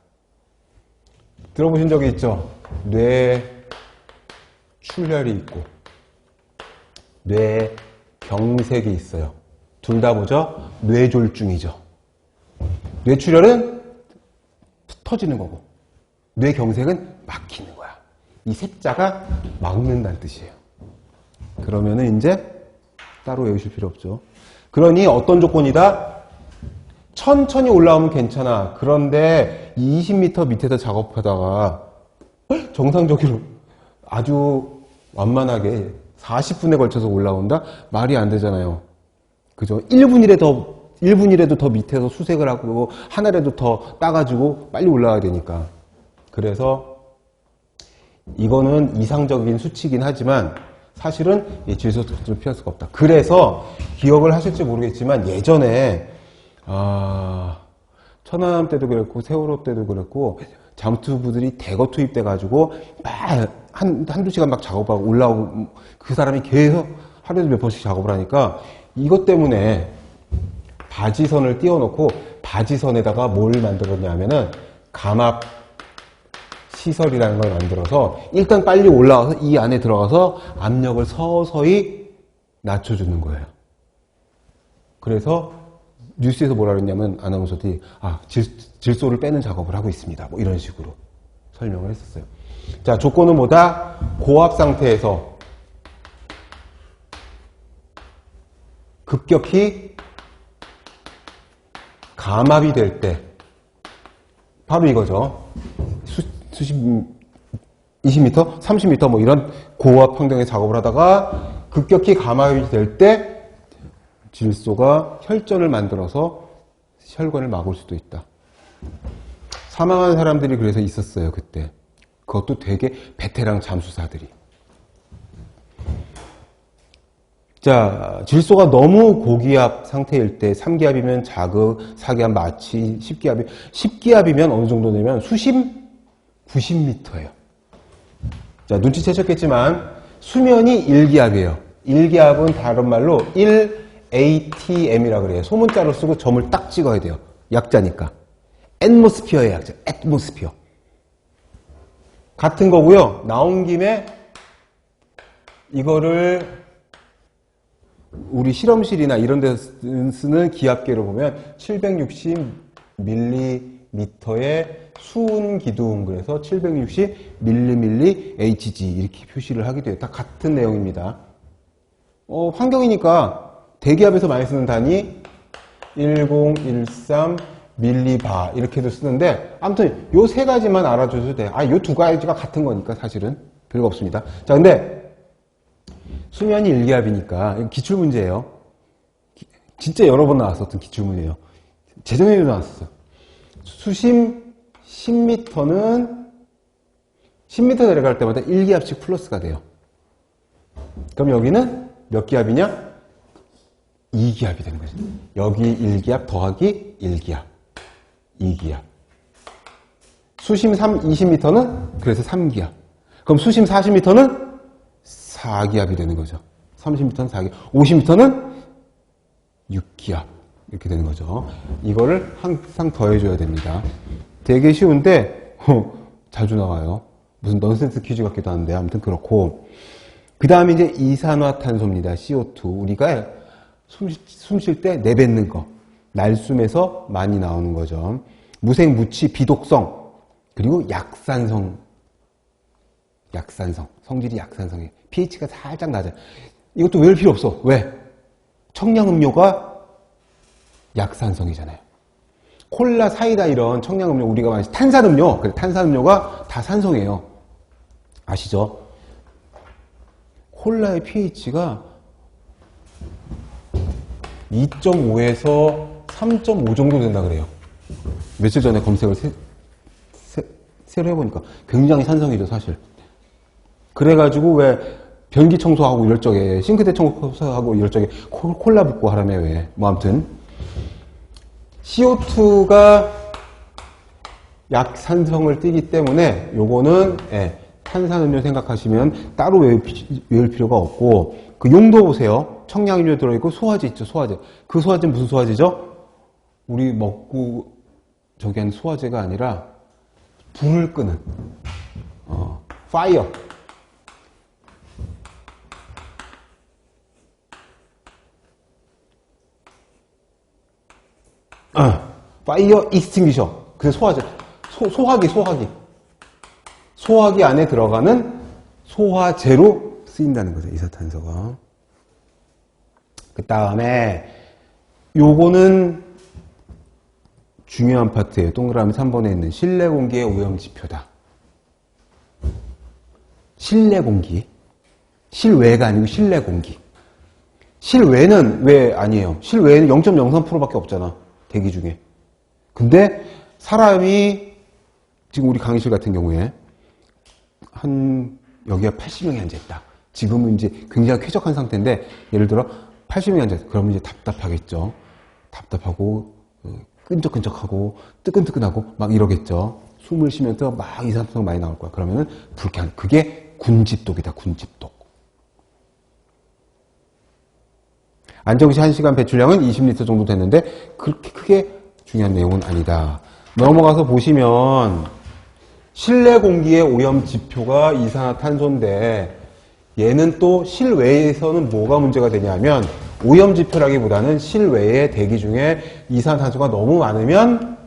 들어보신 적이 있죠? 뇌 출혈이 있고 뇌 경색이 있어요. 둘 다 뭐죠? 뇌졸중이죠. 뇌출혈은 터지는 거고 뇌경색은 막히는 거야. 이 색자가 막는다는 뜻이에요. 그러면은 이제 따로 외우실 필요 없죠. 그러니 어떤 조건이다? 천천히 올라오면 괜찮아. 그런데 20m 밑에서 작업하다가 정상적으로 아주 완만하게 40분에 걸쳐서 올라온다? 말이 안 되잖아요. 그죠? 1분이라도 더 밑에서 수색을 하고 하나라도 더 따가지고 빨리 올라가야 되니까. 그래서 이거는 이상적인 수치긴 하지만 사실은 질소색전증을 피할 수가 없다. 그래서 기억을 하실지 모르겠지만 예전에 천안함 때도 그랬고 세월호 때도 그랬고 잠수부들이 대거 투입돼가지고 막 한두 시간 막 작업하고 올라오고 그 사람이 계속 하루에도 몇 번씩 작업을 하니까 이것 때문에 바지선을 띄워놓고 바지선에다가 뭘 만들었냐면은 감압 시설이라는 걸 만들어서 일단 빨리 올라와서 이 안에 들어가서 압력을 서서히 낮춰주는 거예요. 그래서 뉴스에서 뭐라 그랬냐면 아나운서들이 질소를 빼는 작업을 하고 있습니다. 뭐 이런 식으로 설명을 했었어요. 자, 조건은 뭐다? 고압 상태에서 급격히 감압이 될 때 바로 이거죠. 수십 20m, 30m 뭐 이런 고압 환경의 작업을 하다가 급격히 감압이 될 때 질소가 혈전을 만들어서 혈관을 막을 수도 있다. 사망한 사람들이 그래서 있었어요, 그때. 그것도 되게 베테랑 잠수사들이. 자, 질소가 너무 고기압 상태일 때 3기압이면 자극, 4기압 마취, 10기압이면 어느 정도 되면 수심 90m예요. 자, 자, 눈치채셨겠지만 수면이 1기압이에요. 1기압은 다른 말로 1atm이라 그래요. 소문자로 쓰고 점을 딱 찍어야 돼요. 약자니까. atmosphere의 약자. atmosphere. 같은 거고요. 나온 김에 이거를 우리 실험실이나 이런 데서 쓰는 기압계로 보면 760mm의 수은 기둥, 그래서 760mmHg 이렇게 표시를 하게 돼요. 다 같은 내용입니다. 환경이니까 대기압에서 많이 쓰는 단위 1013 밀리바 이렇게도 쓰는데, 아무튼 요 세 가지만 알아줘도 돼. 요 두 가지가 같은 거니까 사실은 별거 없습니다. 자, 근데 수면이 1기압이니까 기출문제예요. 진짜 여러 번 나왔었던 기출문제예요. 재정에도 나왔었어요. 수심 10m는 10m 내려갈 때마다 1기압씩 플러스가 돼요. 그럼 여기는 몇 기압이냐? 2기압이 되는 거죠. 여기 1기압 더하기 1기압. 2기압. 수심 20m는 그래서 3기압. 그럼 수심 40m는 4기압이 되는 거죠. 30m는 4기압. 50m는 6기압. 이렇게 되는 거죠. 이거를 항상 더해줘야 됩니다. 되게 쉬운데 자주 나와요. 무슨 넌센스 퀴즈 같기도 한데 아무튼 그렇고, 그 다음에 이제 이산화탄소입니다. CO2. 우리가 숨 쉴 때 내뱉는 거. 날숨에서 많이 나오는 거죠. 무색, 무취, 비독성, 그리고 약산성. 성질이 약산성이에요. pH가 살짝 낮아요. 이것도 외울 필요 없어. 왜? 청량음료가 약산성이잖아요. 콜라, 사이다 이런 청량음료, 우리가 많이 탄산음료, 탄산음료가 다 산성이에요. 아시죠? 콜라의 pH가 2.5에서 3.5 정도 된다 그래요. 며칠 전에 검색을 새로 해보니까 굉장히 산성이죠, 사실. 그래가지고 왜 변기 청소하고 이럴 적에, 싱크대 청소하고 이럴 적에 콜라 붓고 하라며 왜. 뭐 아무튼 CO2가 약산성을 띠기 때문에 요거는 탄산음료 생각하시면 따로 외울 필요가 없고, 그 용도 보세요. 청량음료 들어있고 소화제 있죠, 소화제. 그 소화제는 무슨 소화제죠? 우리 먹고 저기 한 소화제가 아니라 불을 끄는 파이어. 파이어 익스팅기셔. 그래서 소화제. 소화기 안에 들어가는 소화제로 쓰인다는 거죠, 이산탄소가. 그 다음에 요거는 중요한 파트예요. 동그라미 3번에 있는 실내 공기의 오염 지표다. 실내 공기. 실외가 아니고 실내 공기. 실외는 왜 아니에요? 실외는 0.03%밖에 없잖아, 대기 중에. 근데 사람이 지금 우리 강의실 같은 경우에 여기가 80명이 앉아있다. 지금은 이제 굉장히 쾌적한 상태인데, 예를 들어 80명이 앉아있다. 그러면 이제 답답하겠죠. 답답하고 끈적끈적하고 뜨끈뜨끈하고 막 이러겠죠. 숨을 쉬면서 막 이산화탄소가 많이 나올 거야. 그러면은 불쾌한, 그게 군집독이다. 군집독. 안정시 1시간 배출량은 20리터 정도 됐는데 그렇게 크게 중요한 내용은 아니다. 넘어가서 보시면 실내 공기의 오염 지표가 이산화탄소인데, 얘는 또 실외에서는 뭐가 문제가 되냐면, 오염 지표라기보다는 실외의 대기 중에 이산화탄소가 너무 많으면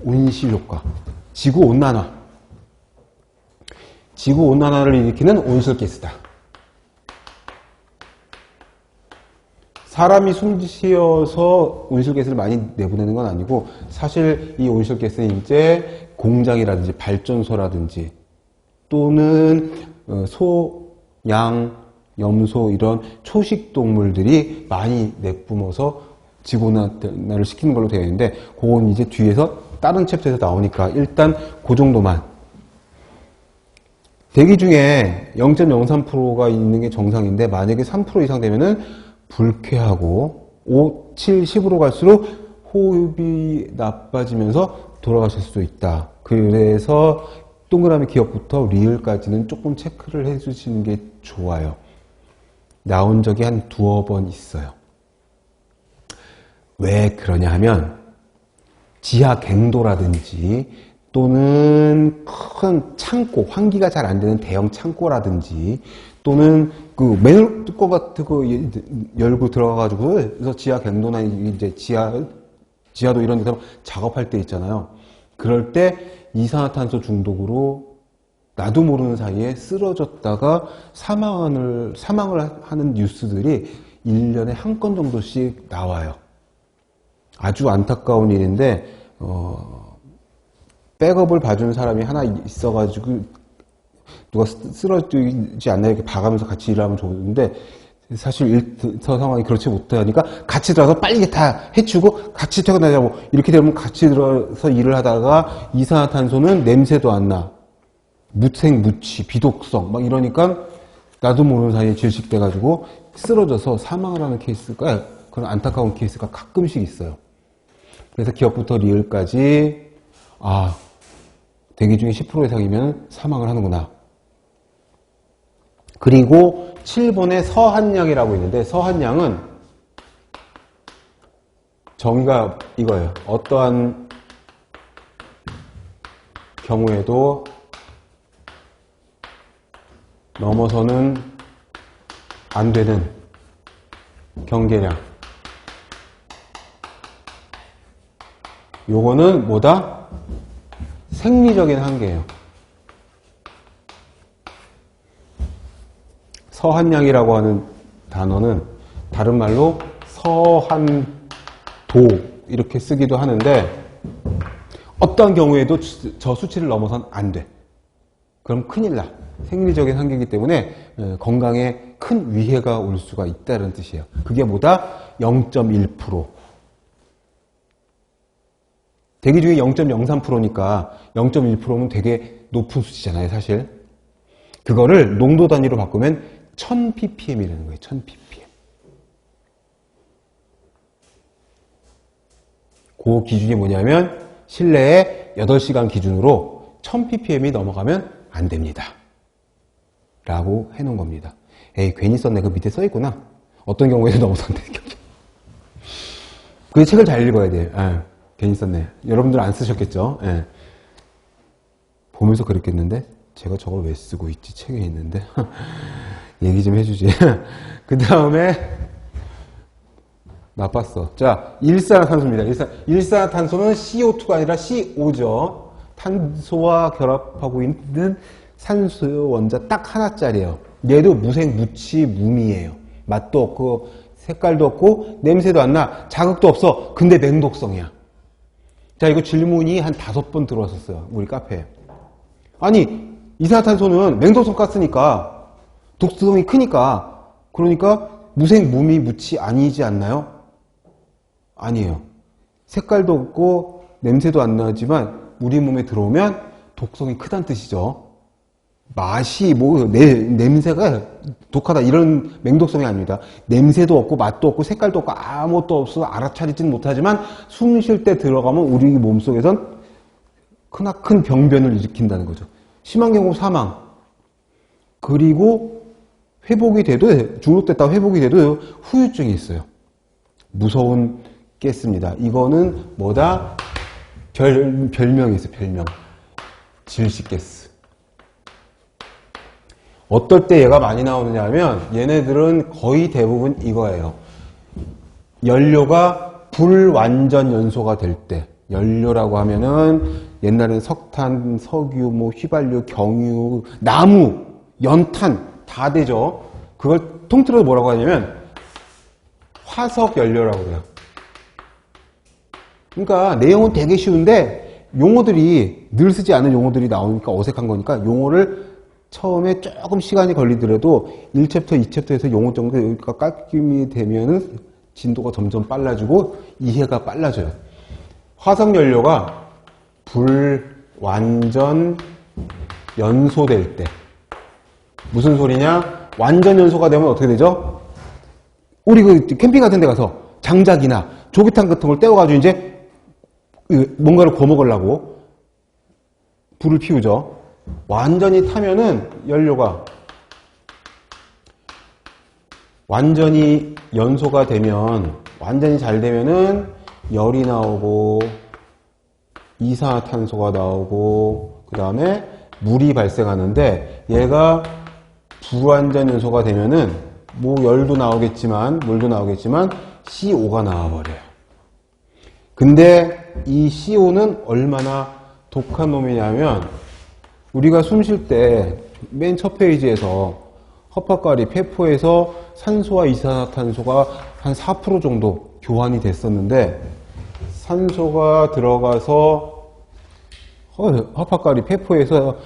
온실 효과, 지구 온난화, 지구 온난화를 일으키는 온실가스다. 사람이 숨 쉬어서 온실가스를 많이 내보내는 건 아니고, 사실 이 온실가스는 이제 공장이라든지 발전소라든지 또는 소, 양, 염소 이런 초식 동물들이 많이 내뿜어서 지구온난화를 시키는 걸로 되어 있는데, 그건 이제 뒤에서 다른 챕터에서 나오니까 일단 그 정도만. 대기 중에 0.03%가 있는 게 정상인데, 만약에 3% 이상 되면은 불쾌하고 5, 7, 10으로 갈수록 호흡이 나빠지면서 돌아가실 수도 있다. 그래서 동그라미 기억부터 리을까지는 조금 체크를 해주시는 게 좋아요. 나온 적이 한 두어 번 있어요. 왜 그러냐 하면 지하 갱도라든지 또는 큰 창고, 환기가 잘 안 되는 대형 창고라든지 또는 그 맨홀 뚜껑 같은 거 열고 들어가가지고 그래서 지하 갱도나 이제 지하도 이런 데서 작업할 때 있잖아요. 그럴 때 이산화탄소 중독으로 나도 모르는 사이에 쓰러졌다가 사망을 하는 뉴스들이 1년에 한 건 정도씩 나와요. 아주 안타까운 일인데 백업을 봐주는 사람이 하나 있어가지고 누가 쓰러지지 않나 이렇게 봐가면서 같이 일하면 좋은데 사실 저 상황이 그렇지 못하니까 같이 들어서 빨리 다 해치우고 같이 퇴근하자고 이렇게 되면 같이 들어서 일을 하다가 이산화탄소는 냄새도 안 나. 무생, 무치, 비독성 막 이러니까 나도 모르는 사이에 질식돼가지고 쓰러져서 사망을 하는 케이스가 그런 안타까운 케이스가 가끔씩 있어요. 그래서 기억부터 리을까지 대기 중에 10% 이상이면 사망을 하는구나. 그리고 7번에 서한량이라고 있는데 서한량은 정의가 이거예요. 어떠한 경우에도 넘어서는 안 되는 경계량. 요거는 뭐다? 생리적인 한계예요. 서한량이라고 하는 단어는 다른 말로 서한도 이렇게 쓰기도 하는데 어떠한 경우에도 저 수치를 넘어선 안 돼. 그럼 큰일 나. 생리적인 한계이기 때문에 건강에 큰 위해가 올 수가 있다는 뜻이에요. 그게 뭐다? 0.1%. 대기 중에 0.03%니까 0.1%면 되게 높은 수치잖아요, 사실. 그거를 농도 단위로 바꾸면 1000ppm이라는 거예요, 1000ppm. 그 기준이 뭐냐면 실내에 8시간 기준으로 1000ppm이 넘어가면 안 됩니다. 라고 해놓은 겁니다. 에이, 괜히 썼네. 그 밑에 써있구나. 어떤 경우에도 넘어선다는 경우. 그 책을 잘 읽어야 돼요. 괜히 썼네. 여러분들 안 쓰셨겠죠? 보면서 그랬겠는데 제가 저걸 왜 쓰고 있지? 책에 있는데 얘기 좀 해주지. 그 다음에 나빴어. 자, 일산화탄소입니다. 일산화탄소는 CO2가 아니라 CO죠. 탄소와 결합하고 있는 산소 원자 딱 하나짜리예요. 얘도 무생, 무치, 무미예요. 맛도 없고 색깔도 없고 냄새도 안 나. 자극도 없어. 근데 맹독성이야. 자, 이거 질문이 한 5번 들어왔었어요. 우리 카페에. 아니, 이산화탄소는 맹독성 가스니까 독성이 크니까 그러니까 무생, 무미, 무치 아니지 않나요? 아니에요. 색깔도 없고 냄새도 안 나지만 우리 몸에 들어오면 독성이 크다는 뜻이죠. 맛이 냄새가 독하다 이런 맹독성이 아닙니다. 냄새도 없고 맛도 없고 색깔도 없고 아무것도 없어서 알아차리지는 못하지만 숨 쉴 때 들어가면 우리 몸속에선 크나큰 병변을 일으킨다는 거죠. 심한 경우 사망. 그리고 회복이 돼도 중독됐다가 회복이 돼도 후유증이 있어요. 무서운 가스입니다. 이거는 뭐다? 별명이 있어요. 별명. 질식가스. 어떨 때 얘가 많이 나오느냐 하면 얘네들은 거의 대부분 이거예요. 연료가 불완전 연소가 될 때. 연료라고 하면은 옛날에는 석탄, 석유, 휘발유, 경유, 나무, 연탄 다 되죠. 그걸 통틀어서 뭐라고 하냐면 화석 연료라고 해요. 그러니까 내용은 되게 쉬운데 용어들이 늘 쓰지 않은 용어들이 나오니까 어색한 거니까 용어를 처음에 조금 시간이 걸리더라도 1챕터, 2챕터에서 용어 정도 여기가 깔끔이 되면은 진도가 점점 빨라지고 이해가 빨라져요. 화석연료가 불완전 연소될 때. 무슨 소리냐? 완전 연소가 되면 어떻게 되죠? 우리 그 캠핑 같은 데 가서 장작이나 조개탕 같은 걸 떼어가지고 이제 뭔가를 구워 먹으려고 불을 피우죠. 완전히 타면은 연료가 완전히 연소가 되면, 완전히 잘 되면은 열이 나오고 이산화탄소가 나오고 그 다음에 물이 발생하는데, 얘가 불완전 연소가 되면은 뭐 열도 나오겠지만 물도 나오겠지만 CO가 나와버려요. 근데 이 CO는 얼마나 독한 놈이냐면, 우리가 숨 쉴 때 맨 첫 페이지에서 허파과리 폐포에서 산소와 이산화탄소가 한 4% 정도 교환이 됐었는데, 산소가 들어가서 허파과리 폐포에서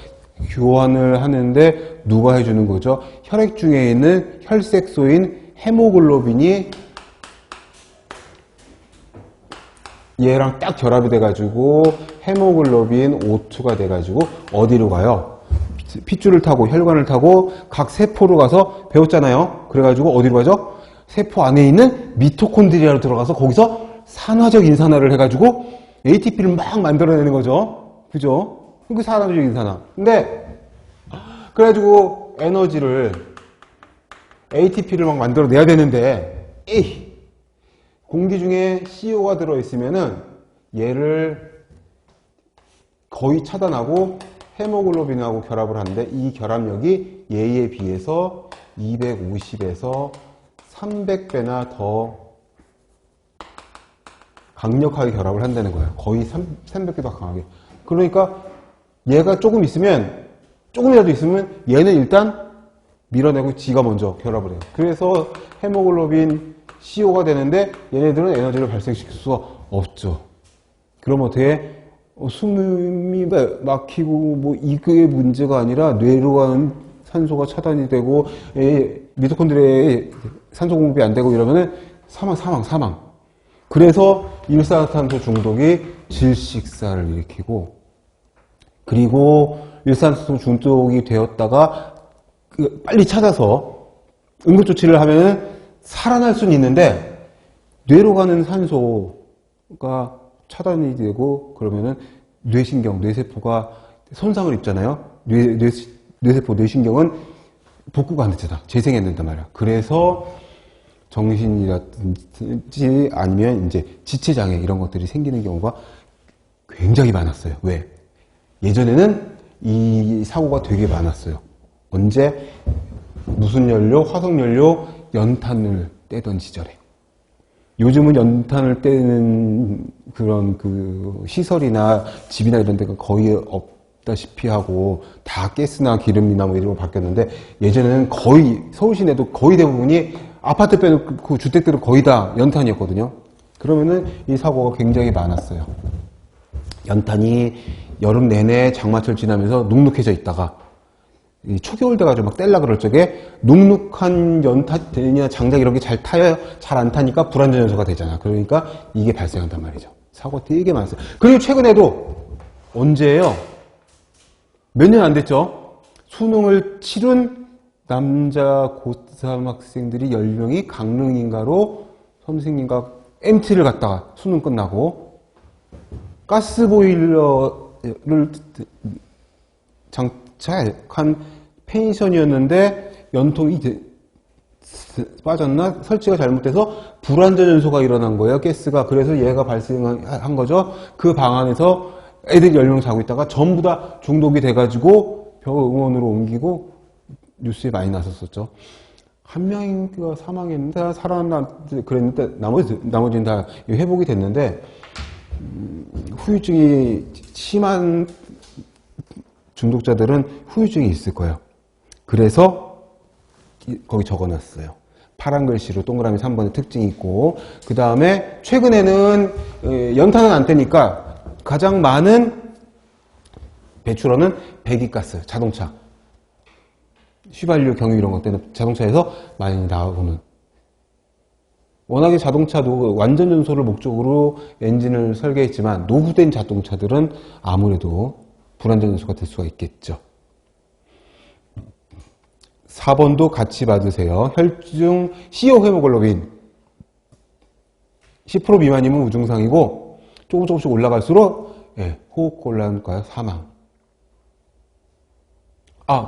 교환을 하는데 누가 해주는 거죠? 혈액 중에 있는 혈색소인 헤모글로빈이 얘랑 딱 결합이 돼가지고 헤모글로빈 O2가 돼가지고 어디로 가요? 핏줄을 타고 혈관을 타고 각 세포로 가서 배웠잖아요. 그래가지고 어디로 가죠? 세포 안에 있는 미토콘드리아로 들어가서 거기서 산화적 인산화를 해가지고 ATP를 막 만들어내는 거죠. 그죠? 그 산화적 인산화. 근데 그래가지고 에너지를 ATP를 막 만들어내야 되는데, 공기 중에 CO가 들어있으면은 얘를 거의 차단하고 헤모글로빈하고 결합을 하는데, 이 결합력이 얘에 비해서 250에서 300배나 더 강력하게 결합을 한다는 거예요. 거의 300배 더 강하게. 그러니까 얘가 조금 있으면, 조금이라도 있으면 얘는 일단 밀어내고 지가 먼저 결합을 해요. 그래서 헤모글로빈 CO가 되는데 얘네들은 에너지를 발생시킬 수가 없죠. 그럼 어떻게 숨이 막히고 뭐 이게 문제가 아니라 뇌로 가는 산소가 차단이 되고 미토콘드리아에 산소 공급이 안 되고 이러면은 사망. 그래서 일산화탄소 중독이 질식사를 일으키고, 그리고 일산화탄소 중독이 되었다가 빨리 찾아서 응급조치를 하면은 살아날 수는 있는데, 뇌로 가는 산소가 차단이 되고 그러면은 뇌신경, 뇌세포가 손상을 입잖아요. 뇌세포, 뇌신경은 복구가 안 되잖아. 재생해야 된단 말이야. 그래서 정신이라든지 아니면 이제 지체장애 이런 것들이 생기는 경우가 굉장히 많았어요. 왜? 예전에는 이 사고가 되게 많았어요. 언제? 무슨 연료? 화석연료, 연탄을 떼던 시절에. 요즘은 연탄을 떼는 그런 그 시설이나 집이나 이런 데가 거의 없다시피 하고 다 가스나 기름이나 뭐 이런 거 바뀌었는데, 예전에는 거의 서울 시내도 거의 대부분이 아파트 빼놓고 주택들은 거의 다 연탄이었거든요. 그러면은 이 사고가 굉장히 많았어요. 연탄이 여름 내내 장마철 지나면서 눅눅해져 있다가 초겨울 돼가지고 막 뗄라 그럴 적에 눅눅한 연탄이나 장작 이런 게 잘 타요? 잘 안 타니까 불완전 연소가 되잖아. 그러니까 이게 발생한단 말이죠. 사고 되게 많았어요. 그리고 최근에도 언제예요? 몇 년 안 됐죠? 수능을 치른 남자 고3 학생들이 10명이 강릉인가로 선생님과 MT를 갔다가 수능 끝나고 가스보일러를 장착한 펜션이었는데 연통이 빠졌나? 설치가 잘못돼서 불완전 연소가 일어난 거예요. 가스가. 그래서 얘가 발생한 거죠. 그 방 안에서 애들이 10명 자고 있다가 전부 다 중독이 돼가지고 병원으로 옮기고 뉴스에 많이 났었죠. 한 명인가 사망했는데 살아났는데 그랬는데 나머지는 다 회복이 됐는데, 후유증이 심한 중독자들은 후유증이 있을 거예요. 그래서 거기 적어놨어요. 파란 글씨로 동그라미 3번의 특징이 있고, 그 다음에 최근에는 연탄은 안 떼니까 가장 많은 배출원은 배기가스, 자동차, 휘발유, 경유 이런 것 때문에 자동차에서 많이 나오는. 워낙에 자동차도 완전 연소를 목적으로 엔진을 설계했지만 노후된 자동차들은 아무래도 불완전 연소가 될 수가 있겠죠. 4번도 같이 받으세요. 혈중 CO 헤모글로빈 10% 미만이면 우중상이고 조금씩 올라갈수록 호흡곤란과 사망.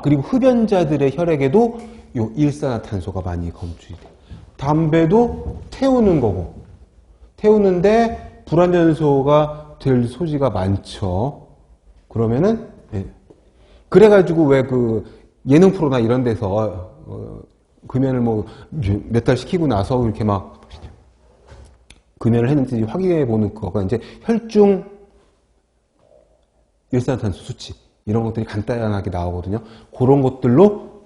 그리고 흡연자들의 혈액에도 요 일산화탄소가 많이 검출이 돼요. 담배도 태우는 거고, 태우는데 불안전소가 될 소지가 많죠. 그러면은, 그래가지고 왜 그 예능 프로나 이런 데서, 금연을 뭐 몇 달 시키고 나서 이렇게 막 금연을 했는지 확인해 보는 거가 이제 혈중 일산화탄소 수치 이런 것들이 간단하게 나오거든요. 그런 것들로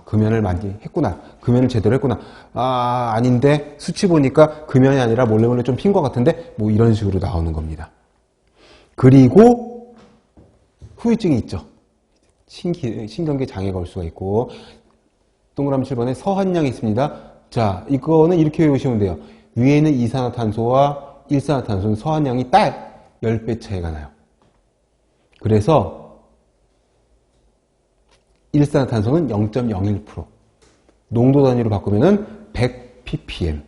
금연을 많이 했구나, 금연을 제대로 했구나, 아닌데 수치 보니까 금연이 아니라 몰래 좀 핀 것 같은데 뭐 이런 식으로 나오는 겁니다. 그리고 후유증이 있죠. 신경계 장애가 올 수가 있고, 동그라미 7번에 서한량이 있습니다. 자, 이거는 이렇게 외우시면 돼요. 위에는 이산화탄소와 일산화탄소는 서한량이 딱 10배 차이가 나요. 그래서 일산화탄소는 0.01%, 농도 단위로 바꾸면은 100 ppm.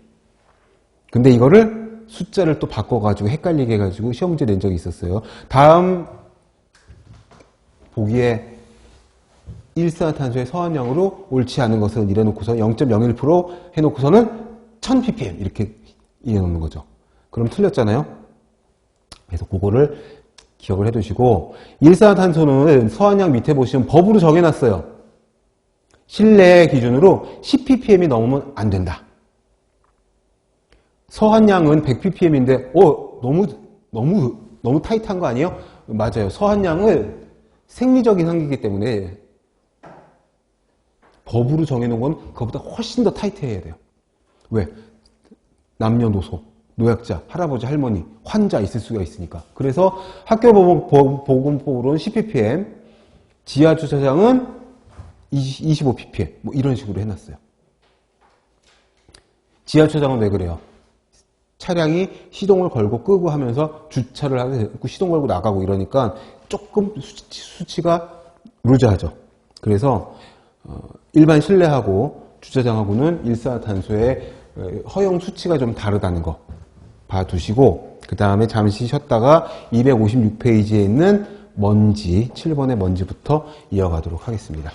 근데 이거를 숫자를 또 바꿔가지고 헷갈리게 해가지고 시험 문제 낸 적이 있었어요. 다음 보기에 일산화탄소의 서한량으로 옳지 않은 것은 이래놓고서 0.01% 해놓고서는 1000ppm 이렇게 이해놓는 거죠. 그럼 틀렸잖아요. 그래서 그거를 기억을 해두시고, 일산화탄소는 서한량 밑에 보시면 법으로 정해놨어요. 실내 기준으로 10ppm이 넘으면 안 된다. 서한량은 100ppm인데 너무 타이트한 거 아니에요? 맞아요. 서한량은 생리적인 한계이기 때문에 법으로 정해놓은 건 그것보다 훨씬 더 타이트해야 돼요. 왜? 남녀노소, 노약자, 할아버지, 할머니, 환자 있을 수가 있으니까. 그래서 학교보건법으로는 10ppm, 지하주차장은 25ppm, 뭐 이런 식으로 해놨어요. 지하주차장은 왜 그래요? 차량이 시동을 걸고 끄고 하면서 주차를 하게 되고 시동 걸고 나가고 이러니까 조금 수치가 루즈하죠. 그래서 일반 실내하고 주차장하고는 일산화탄소의 허용 수치가 좀 다르다는 거 봐두시고, 그 다음에 잠시 쉬었다가 256페이지에 있는 먼지, 7번의 먼지부터 이어가도록 하겠습니다.